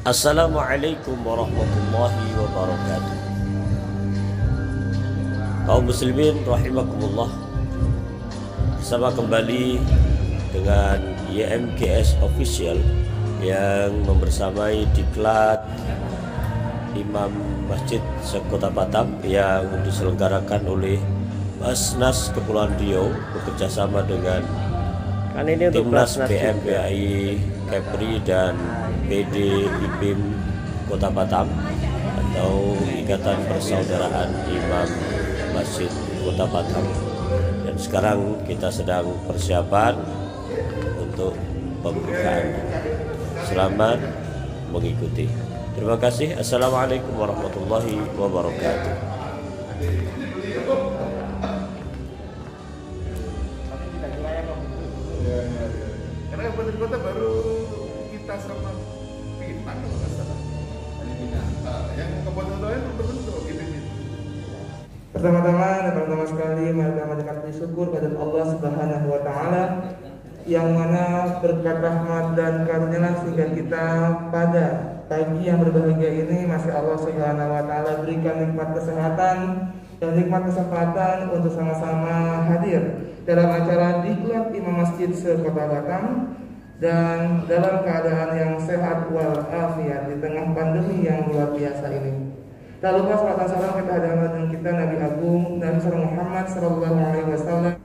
Assalamualaikum warahmatullahi wabarakatuh. Kaum muslimin rahimakumullah, bersama kembali dengan YMGS Official yang membersamai diklat Imam Masjid Sekota Batam yang diselenggarakan oleh Basnas Kepulauan Riau bekerjasama dengan Timnas BMPAI Kepri dan PD IPIM Kota Batam atau Ikatan Persaudaraan Imam Masjid Kota Batam. Dan sekarang kita sedang persiapan untuk pembukaan. Selamat mengikuti. Terima kasih. Assalamualaikum warahmatullahi wabarakatuh. Karena kabupaten kota baru kita sama Pinang kalau nggak salah. Yang kabupaten lain belum terbentuk gitu. Pertama-tama dan teman-teman sekali, mari kita panjatkan puji syukur kepada Allah Subhanahu wa taala yang mana berkat rahmat dan karunia sehingga kita pada pagi yang berbahagia ini masih Allah Subhanahu wa taala berikan nikmat kesehatan dan nikmat kesempatan untuk sama-sama hadir dalam acara diklat Imam Masjid Sekota Batam dan dalam keadaan yang sehat walafiat di tengah pandemi yang luar biasa ini. Tak lupa salat dan salam kita hadirkan dengan kita Nabi Agung Nabi Muhammad sallallahu alaihi wasallam.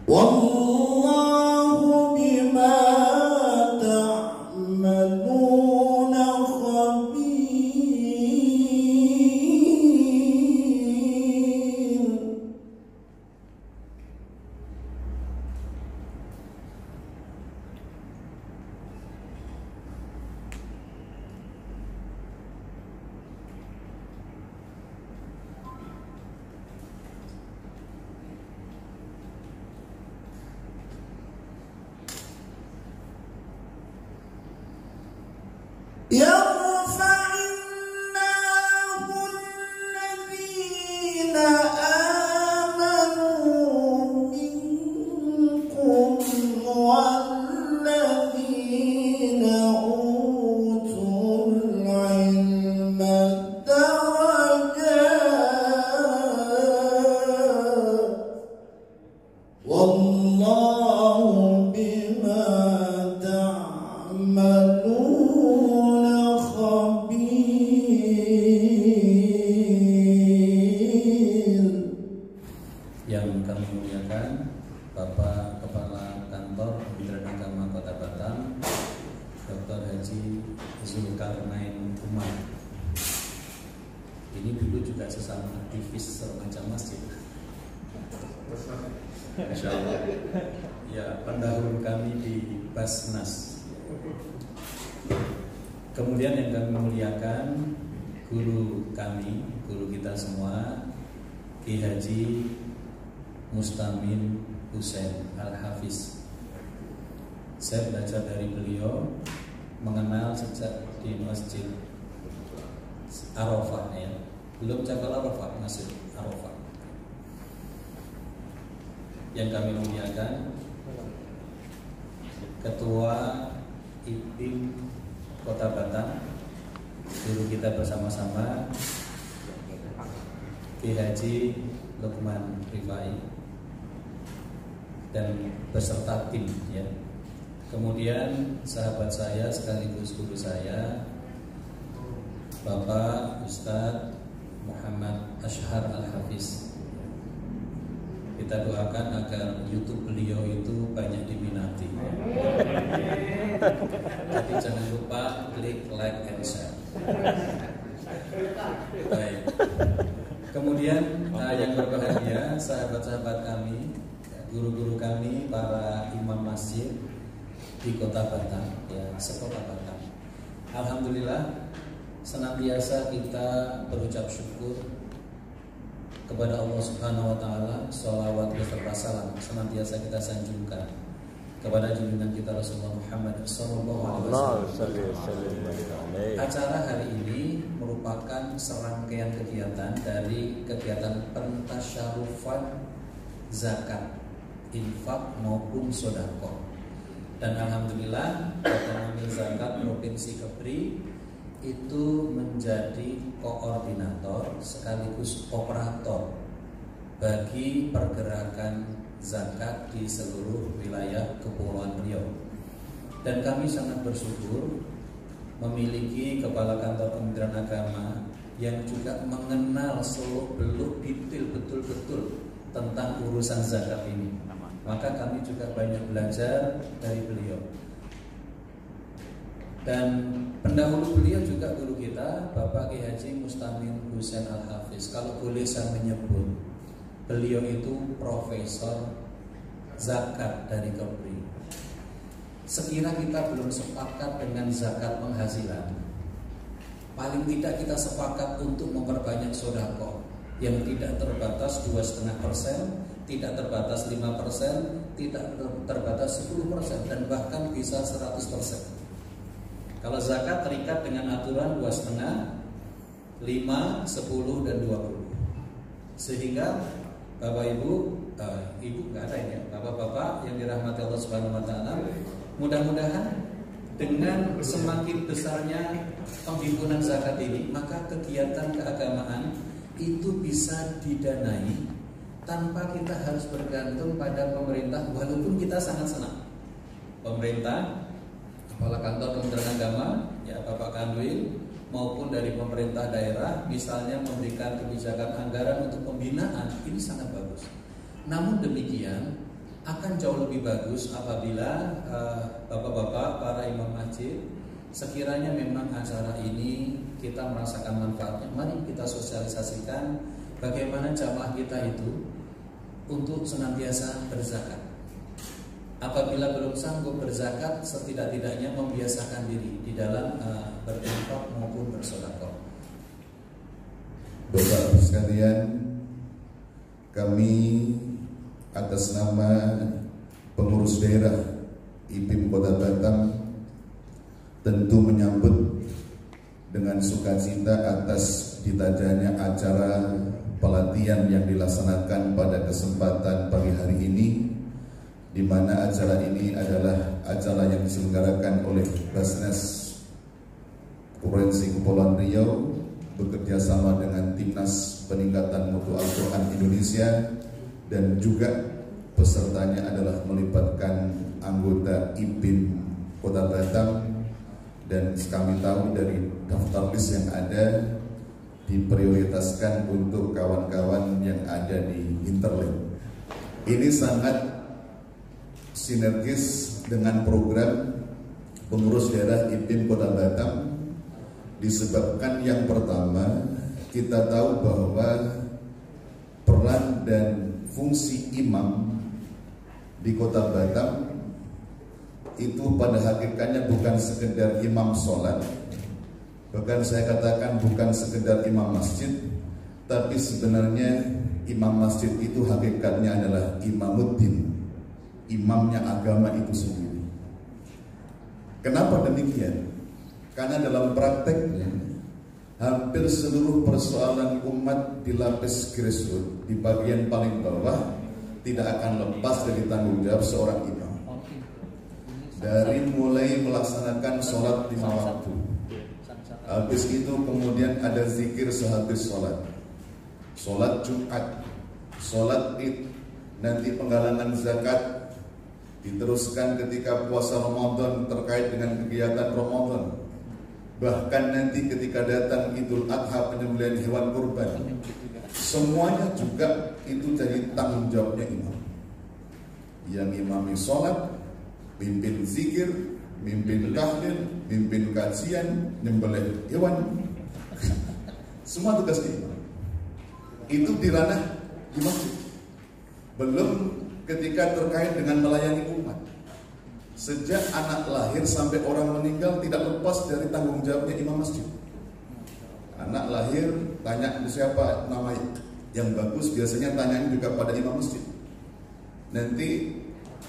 Wallahu bima ta'maluna khabir. Yang kami muliakan Bapak Kepala Kantor Kementerian Agama Kota Batam, Dr. Haji Zulkarnain Umar. Ini dulu juga sesama aktivis remaja masjid. Insya Allah. Ya, pendahulu kami di Basnas. Kemudian yang kami muliakan guru kami, guru kita semua, Ki Haji Mustamin Husain Al-Hafiz. Saya belajar dari beliau, mengenal sejak di Masjid Arafah ya. Belum Jabal Arafah, Masjid Arafah. Yang kami muliakan Ketua IPIM Kota Batam, guru kita bersama-sama Ki Haji Lukman Rifai dan beserta tim ya. Kemudian sahabat saya sekaligus guru saya Bapak Ustadz Muhammad Ashhar Al-Hafiz. Kita doakan agar YouTube beliau itu banyak diminati. Jadi jangan lupa klik like and share. Baik. Kemudian yang berbahagia sahabat-sahabat kami, guru-guru kami, para imam masjid di Kota Batam, ya, sekota Batam. Alhamdulillah, senantiasa kita berucap syukur kepada Allah Subhanahu wa taala, sholawat beserta salam senantiasa kita sanjungkan kepada junjungan kita Rasulullah Muhammad sallallahu alaihi wasallam. Acara hari ini merupakan serangkaian kegiatan dari kegiatan pentasyarufan zakat, infak maupun sedekah. Dan alhamdulillah Badan Amil Zakat Provinsi Kepri itu menjadi koordinator sekaligus operator bagi pergerakan zakat di seluruh wilayah Kepulauan Riau. Dan kami sangat bersyukur memiliki Kepala Kantor Kementerian Agama yang juga mengenal seluk-beluk detail betul-betul tentang urusan zakat ini. Maka kami juga banyak belajar dari beliau. Dan pendahulu beliau juga guru kita, Bapak Ki Haji Mustamin Husain Al-Hafiz. Kalau boleh saya menyebut, beliau itu profesor zakat dari Kepri. Sekira kita belum sepakat dengan zakat penghasilan, paling tidak kita sepakat untuk memperbanyak sedekah yang tidak terbatas 2,5%, tidak terbatas 5%, tidak terbatas 10%, dan bahkan bisa 100%. Kalau zakat terikat dengan aturan 2,5, 5, 10, dan 20. Sehingga Bapak Ibu, Ibu nggak ada ya, Bapak-bapak yang dirahmati Allah Subhanahu wa taala, mudah-mudahan dengan semakin besarnya penghimpunan zakat ini, maka kegiatan keagamaan itu bisa didanai tanpa kita harus bergantung pada pemerintah, walaupun kita sangat senang. Pemerintah, Kepala Kantor Kementerian Agama, ya Bapak Kanwil, maupun dari pemerintah daerah, misalnya memberikan kebijakan anggaran untuk pembinaan, ini sangat bagus. Namun demikian, akan jauh lebih bagus apabila bapak-bapak, para imam masjid, sekiranya memang acara ini kita merasakan manfaatnya, mari kita sosialisasikan bagaimana jamaah kita itu untuk senantiasa berzakat. Apabila belum sanggup berzakat, setidak-tidaknya membiasakan diri di dalam berinfak maupun bersedekah. Bapak sekalian, kami atas nama pengurus daerah IPIM Kota Batam tentu menyambut dengan sukacita atas ditadanya acara pelatihan yang dilaksanakan pada kesempatan pagi hari ini, di mana acara ini adalah acara yang diselenggarakan oleh Basnas Provinsi Kepulauan Riau bekerja sama dengan Timnas Peningkatan Mutu Al-Quran Indonesia, dan juga pesertanya adalah melibatkan anggota IPIM Kota Batam. Dan kami tahu dari daftar list yang ada, diprioritaskan untuk kawan-kawan yang ada di Interlink. Ini sangat sinergis dengan program pengurus daerah IPIM Kota Batam, disebabkan yang pertama, kita tahu bahwa peran dan fungsi imam di Kota Batam itu pada hakikatnya bukan sekedar imam sholat, bahkan saya katakan bukan sekedar imam masjid, tapi sebenarnya imam masjid itu hakikatnya adalah imamuddin, imamnya agama itu sendiri. Kenapa demikian? Karena dalam prakteknya hampir seluruh persoalan umat di lapis grassroots, di bagian paling bawah, tidak akan lepas dari tanggung jawab seorang imam. Dari mulai melaksanakan sholat 5 waktu, habis itu kemudian ada zikir sehabis sholat, sholat Jumat, sholat Id, nanti penggalangan zakat, diteruskan ketika puasa Ramadan terkait dengan kegiatan Ramadan, bahkan nanti ketika datang Idul Adha, penyembelihan hewan kurban, semuanya juga itu jadi tanggung jawabnya imam. Yang imami sholat, pimpin zikir, pimpin tahlil, pimpin kajian, nyembelih hewan, semua tugas imam. Itu di ranah di masjid. Belum ketika terkait dengan melayani umat. Sejak anak lahir sampai orang meninggal tidak lepas dari tanggung jawabnya imam masjid. Anak lahir tanya siapa nama yang bagus, biasanya tanyanya juga pada imam masjid. Nanti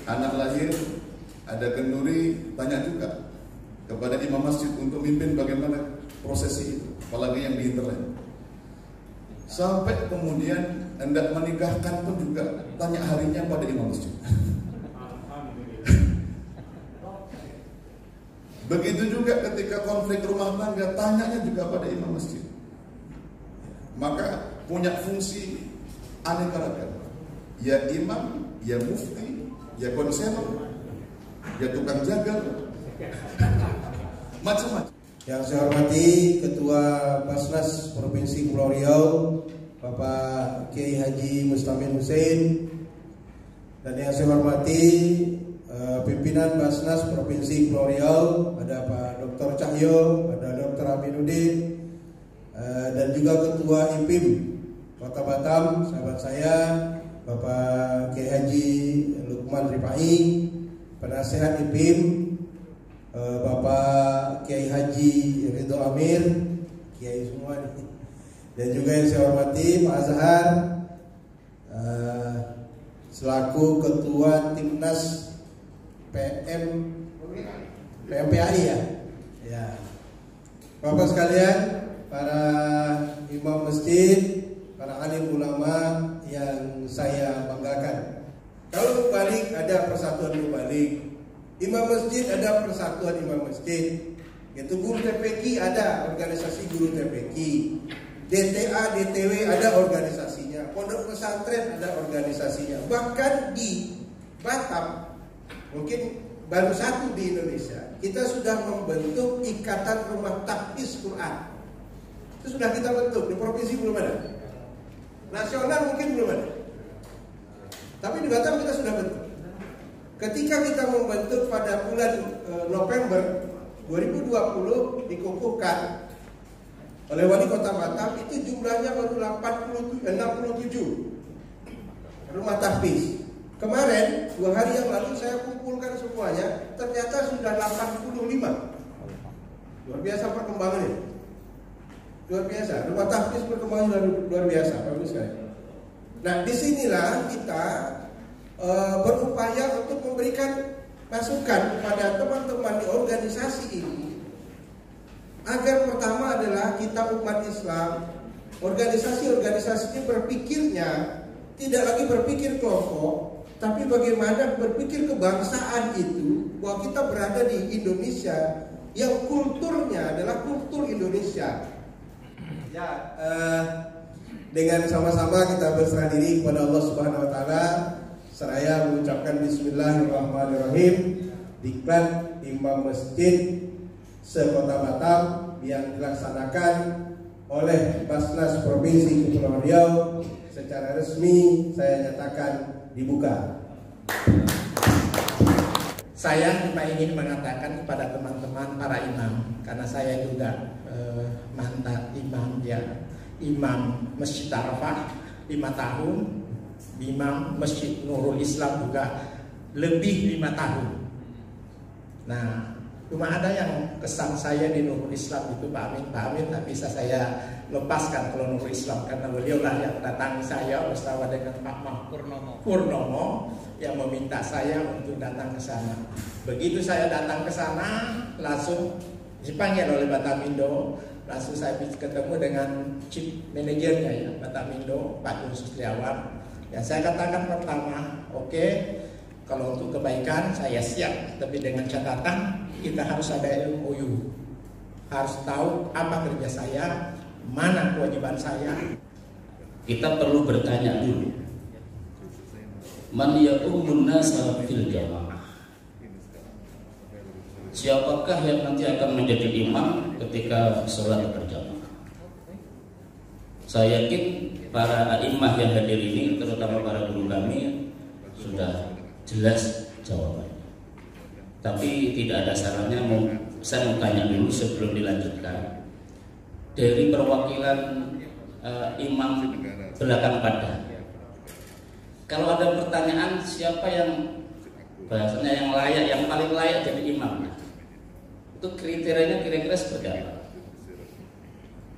anak lahir ada kenduri, tanya juga kepada imam masjid untuk mimpin bagaimana prosesi itu, apalagi yang di internet. Sampai kemudian hendak menikahkan pun juga tanya harinya pada imam masjid. Begitu juga ketika konflik rumah tangga, tanyanya juga pada imam masjid. Maka punya fungsi aneka ragam. Ya imam, ya mufti, ya konselor, ya tukang jagal, macam-macam. Yang saya hormati Ketua Basnas Provinsi Pulau Riau, Bapak Kiai Haji Mustamin Hussein, dan yang saya hormati pimpinan Basnas Provinsi Pulau Riau, ada Pak Dr. Cahyo, ada Dr. Aminuddin, dan juga Ketua IPIM Kota Batam, sahabat saya Bapak Kiai Haji Lukman Rifai, penasehat IPIM Bapak Kiai Haji Ridho Amir, Kiai semua nih. Dan juga yang saya hormati Pak Azhar selaku Ketua Timnas PMPAI ya. Bapak sekalian, para imam masjid, para alim ulama yang saya banggakan. Kalau mubalik ada persatuan mubalik, imam masjid ada persatuan imam masjid. Itu guru TPQ ada organisasi guru TPQ, DTA, DTW ada organisasinya, pondok pesantren ada organisasinya. Bahkan di Batam, mungkin baru satu di Indonesia, kita sudah membentuk Ikatan Rumah Tahfiz Quran. Itu sudah kita bentuk, di provinsi belum ada. Nasional mungkin belum ada. Tapi di Batam kita sudah bentuk. Ketika kita membentuk pada bulan November 2020 dikukuhkan oleh Wali Kota Batam, itu jumlahnya baru 67 rumah tahfiz. Kemarin 2 hari yang lalu saya kumpulkan semuanya, ternyata sudah 85. Luar biasa perkembangannya. Luar biasa. Rumah tahfiz perkembangan luar biasa, bagus sekali. Nah, disinilah kita berupaya untuk memberikan masukan kepada teman-teman di organisasi ini, agar pertama adalah kita umat Islam, organisasi-organisasi ini berpikirnya tidak lagi berpikir kelompok, tapi bagaimana berpikir kebangsaan itu, bahwa kita berada di Indonesia yang kulturnya adalah kultur Indonesia. Ya, dengan sama-sama kita berserah diri kepada Allah Subhanahu Wa Taala, seraya mengucapkan Bismillahirrahmanirrahim. Diklat imam masjid se-Kota Batam yang dilaksanakan oleh Basnas Provinsi Kepulauan Riau secara resmi saya nyatakan dibuka. Saya cuma ingin mengatakan kepada teman-teman para imam, karena saya juga mantan imam ya, imam Masjid Arafah 5 tahun, imam Masjid Nurul Islam juga lebih 5 tahun. Nah, cuma ada yang kesan saya di Nurul Islam itu Pak Amin tak bisa saya lepaskan kalau Nurul Islam, karena beliau lah yang datangi saya bersama dengan Pak Purnomo yang meminta saya untuk datang ke sana. Begitu saya datang ke sana, langsung dipanggil oleh Batamindo, langsung saya ketemu dengan chief manajernya ya Batamindo, Pak Yun Susliawan. Yang saya katakan pertama, oke, kalau untuk kebaikan saya siap, tapi dengan catatan kita harus ada MOU, harus tahu apa kerja saya, mana kewajiban saya. Kita perlu bertanya dulu, man ya'umun nasa fil jamaah. siapakah yang nanti akan menjadi imam ketika sholat berjamaah? Saya yakin para imam yang hadir ini, terutama para guru kami, sudah jelas jawabannya. Tapi tidak ada salahnya, saya mau tanya dulu sebelum dilanjutkan. Dari perwakilan imam belakang pada, kalau ada pertanyaan siapa yang bahasanya yang layak, yang paling layak jadi imam, itu kriterianya kira-kira seperti apa?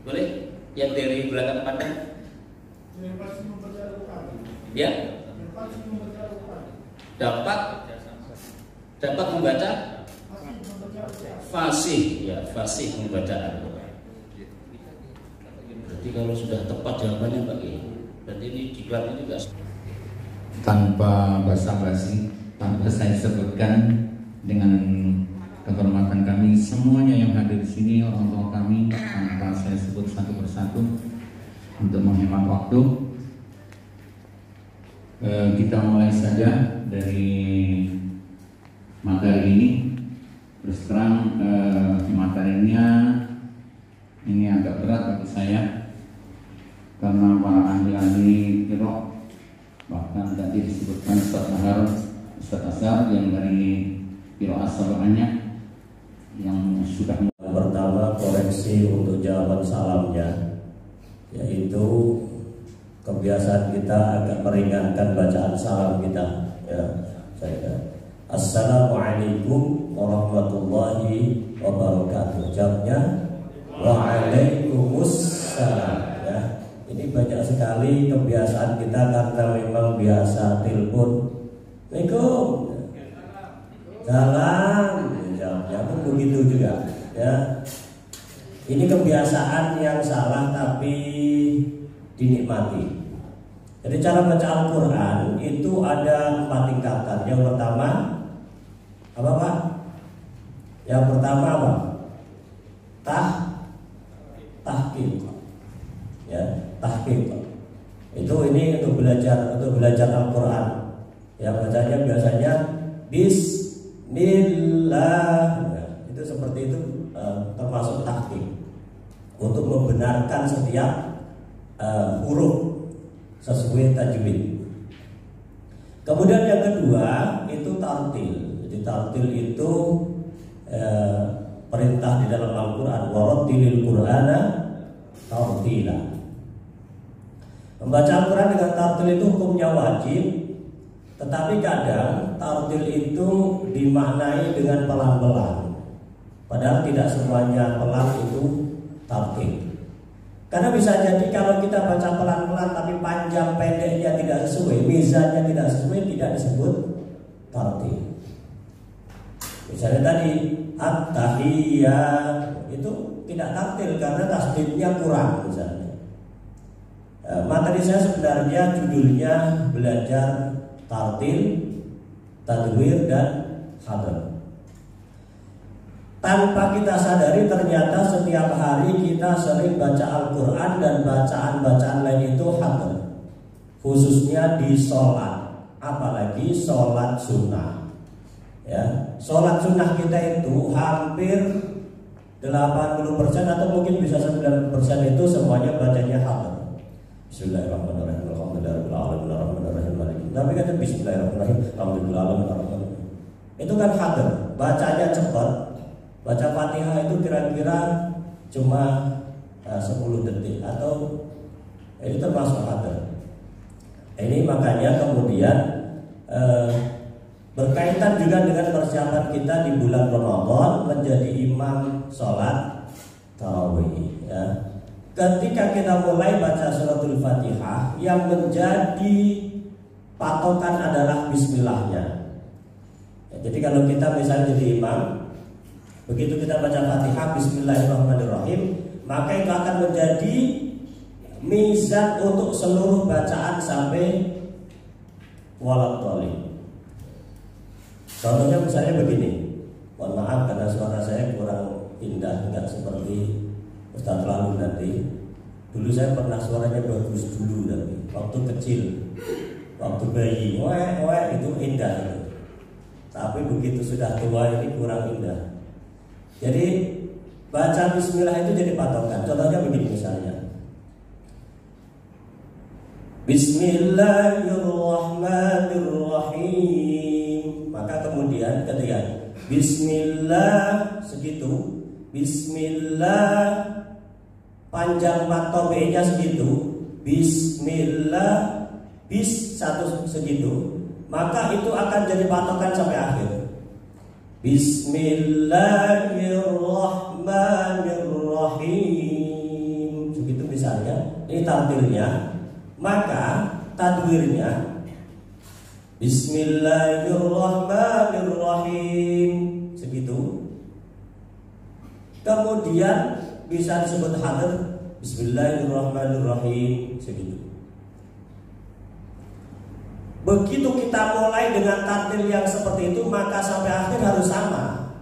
Boleh? Yang dari belakang pada? Ya? Dapat membaca fasih, ya, fasih membaca Al-Quran. Berarti kalau sudah tepat jawabannya Pak Kiai, berarti ini diklatnya juga. Tanpa basa-basi, tanpa saya sebutkan, dengan kehormatan kami semuanya yang hadir di sini, orang tua kami, tanpa saya sebut satu persatu untuk menghemat waktu, kita mulai saja dari materi ini. Terus terang materinya ini agak berat bagi saya karena para ahli-ahli qiraah, bahkan tadi disebutkan Ustaz Azhar yang dari qiraah sab'ahnya yang sudah. Pertama, koreksi untuk jawaban salamnya, yaitu kebiasaan kita agak meringankan bacaan salam kita, ya. Assalamualaikum warahmatullahi wabarakatuh. Jawabnya waalaikumsalam, ya. Ini banyak sekali kebiasaan kita karena memang biasa telepon, Assalamualaikum, salam, jawabnya pun begitu juga, ya. Ini kebiasaan yang salah tapi dinikmati. Jadi cara baca Al-Quran itu ada 4 tingkatan. Yang pertama apa Pak? Yang pertama apa? Tahqiq. Ya, tahqiq. Itu ini untuk belajar Al-Quran. Ya, bacanya biasanya Bismillah. Ya, itu seperti itu, termasuk tahqiq. Untuk membenarkan setiap huruf sesuai tajwid. Kemudian yang kedua itu tartil. Jadi tartil itu perintah di dalam Al-Quran, warattilil Qur'ana tartila. Membaca Al-Quran dengan tartil itu hukumnya wajib, tetapi kadang tartil itu dimaknai dengan pelan-pelan. Padahal tidak semuanya pelan itu tartil. Karena bisa jadi kalau kita baca pelan-pelan tapi panjang pendeknya tidak sesuai, mizannya tidak sesuai, tidak disebut tartil. Misalnya tadi at-tahiyyat itu tidak tartil karena tasdidnya kurang misalnya. Materi saya sebenarnya judulnya belajar tartil, tadwir dan hadr. Tanpa kita sadari ternyata setiap hari kita sering baca Al-Quran dan bacaan-bacaan lain itu hadr, khususnya di sholat, apalagi sholat sunnah. Ya, sholat sunnah kita itu hampir 80% atau mungkin bisa 90% itu semuanya bacanya hadr. Bismillahirrahmanirrahim. Alhamdulillahirrahmanirrahim. Tapi kata Bismillahirrahmanirrahim. Alhamdulillahirrahmanirrahim. Itu kan hadr, bacanya cepat. Baca Fatihah itu kira-kira cuma 10 detik atau ini termasuk hadr. Ini makanya kemudian berkaitan juga dengan persiapan kita di bulan Ramadan menjadi imam sholat tarawih, ya. Ketika kita mulai baca suratul Fatihah, yang menjadi patokan adalah bismillahnya. Ya, jadi kalau kita misalnya jadi imam, begitu kita baca Fatihah Bismillahirrahmanirrahim, maka itu akan menjadi mizan untuk seluruh bacaan sampai waladhdallin. Contohnya misalnya begini, mohon maaf karena suara saya kurang indah, tidak seperti Ustaz lalu nanti. Dulu saya pernah suaranya bagus dulu tapi waktu kecil, waktu bayi, itu indah itu. Tapi begitu sudah tua ini kurang indah. Jadi baca bismillah itu jadi patokan. Contohnya begini misalnya. Bismillahirrahmanirrahim. Maka kemudian ketika bismillah segitu, bismillah panjang matobe-nya segitu, bismillah bis satu segitu, maka itu akan jadi patokan sampai akhir. Bismillahirrahmanirrahim. Segitu misalnya. Ini tartilnya. Maka tadwirnya Bismillahirrahmanirrahim. Segitu. Kemudian bisa disebut hadir Bismillahirrahmanirrahim. Segitu. Begitu kita mulai dengan tartil yang seperti itu, maka sampai akhir harus sama.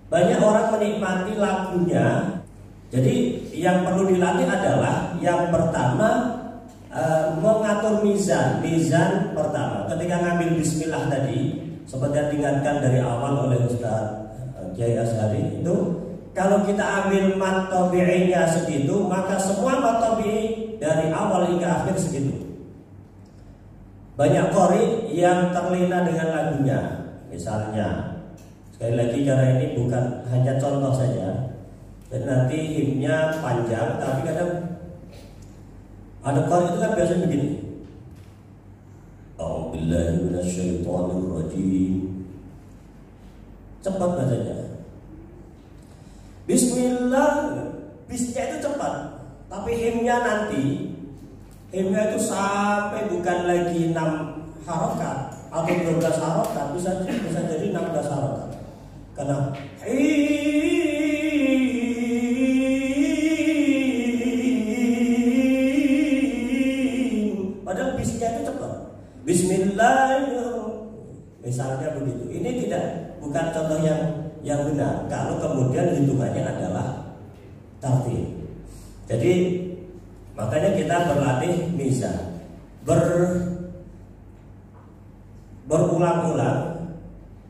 Banyak orang menikmati lagunya. Jadi yang perlu dilatih adalah yang pertama mengatur mizan pertama. Ketika ngambil bismillah tadi, seperti yang diingatkan dari awal oleh Ustaz Kiai Azhari itu, kalau kita ambil mat tabi'inya segitu, maka semua mat tabi'i dari awal hingga akhir segitu. Banyak qori yang terlena dengan lagunya. Misalnya, sekali lagi karena ini bukan hanya contoh saja, dan nanti himnya panjang, tapi kadang ada qari itu kan biasanya begini. A'udzubillahi minasyaitonirrajim. Cepat bacanya. Bismillah, bisnya itu cepat, tapi himnya nanti, himnya itu sampai bukan lagi 6 harokat atau 12 harokat, bisa jadi 16 harokat. Karena padahal bisnya itu cepat. Bismillahirrahmanirrahim. Misalnya begitu. Ini bukan contoh yang benar. Kalau kemudian hitungannya adalah tartil. Jadi makanya kita berlatih mizan. Berulang-ulang.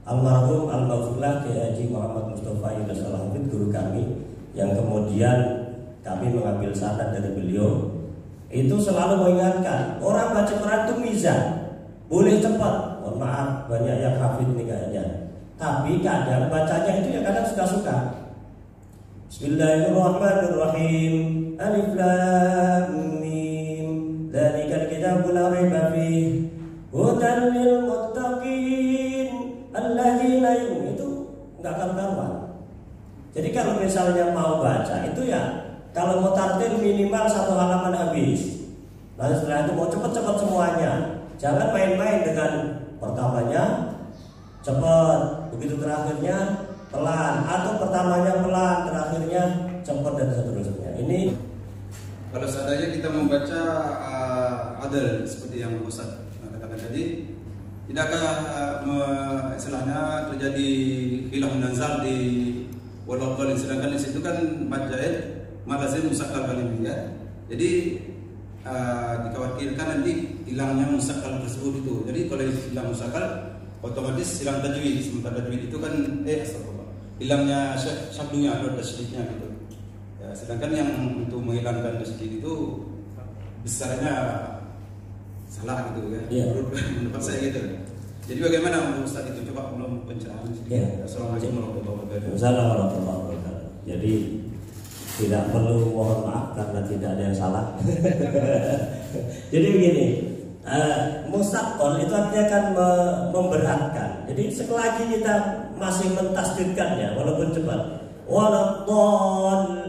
Almarhum Al-Maghfurlah Kiai Haji Muhammad Mustafa Yunus Al-Hafidh, guru kami, yang kemudian kami mengambil sanad dari beliau, itu selalu mengingatkan orang baca Quran itu mizan, boleh cepat. Mohon maaf, banyak yang hafid nih kayaknya, tapi kadang bacanya itu ya kadang suka-suka. Bismillahirrahmanirrahim. Alif lam mim. Dzalikal kitabul la raiba fihi hudan lil muttaqin alladzina yu'minuna. Itu enggak karuan. Jadi kalau misalnya mau baca itu ya, kalau mau tartil minimal 1 halaman habis. Lalu setelah itu mau cepat-cepat semuanya. Jangan main-main dengan pertamanya cepat, begitu terakhirnya pelan, atau pertamanya pelan, terakhirnya cepat dan seterusnya. Ini kalau seandainya kita membaca adil seperti yang Ustaz katakan tadi, tidakkah istilahnya terjadi khilaf nazar di walaupun sedangkan di situ kan majahid malazim musakkal kalimiyah. Jadi dikhawatirkan nanti hilangnya musakkal tersebut itu. Jadi kalau hilang musakkal otomatis hilang tajwid. Sementara tajwid itu kan hilangnya syabdunya atau tasydidnya gitu. Ya, sedangkan yang untuk menghilangkan tasydid itu besarnya salah gitu kan. Ya. Menurut saya gitu. Jadi bagaimana Ustaz itu, coba belum pencerahan sedikit. Ya. Assalamualaikum warahmatullahi wabarakatuh. Jadi tidak perlu mohon maaf karena tidak ada yang salah. Jadi begini, musaqqal itu artinya kan memberatkan. Jadi sekali lagi kita masih mentasdidkannya walaupun cepat. Waladhdall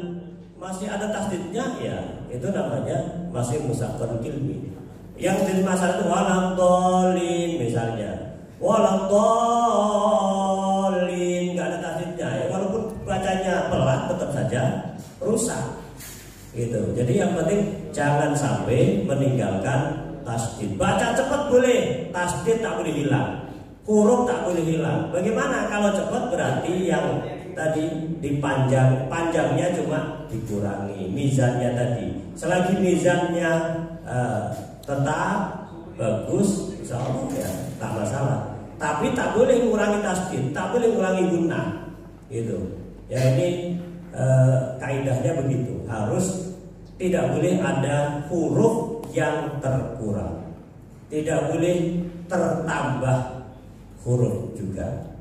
masih ada tasdidnya ya, itu namanya masih musaqqal kilmi. Yang jadi masalah itu waladhdallin misalnya. Waladhdallin enggak ada tasdidnya ya, walaupun bacanya pelan tetap saja rusak gitu. Jadi yang penting jangan sampai meninggalkan tasdid. Baca cepat boleh, tasdid tak boleh hilang, huruf tak boleh hilang. Bagaimana kalau cepat? Berarti yang tadi dipanjang, panjangnya cuma dikurangi, mizannya tadi. Selagi mizannya tetap bagus, insya Allah ya tak masalah. Tapi tak boleh mengurangi tasdid, tak boleh mengurangi gunnah gitu. Ya ini kaidahnya begitu. Harus tidak boleh ada huruf yang terkurang, tidak boleh tertambah huruf juga.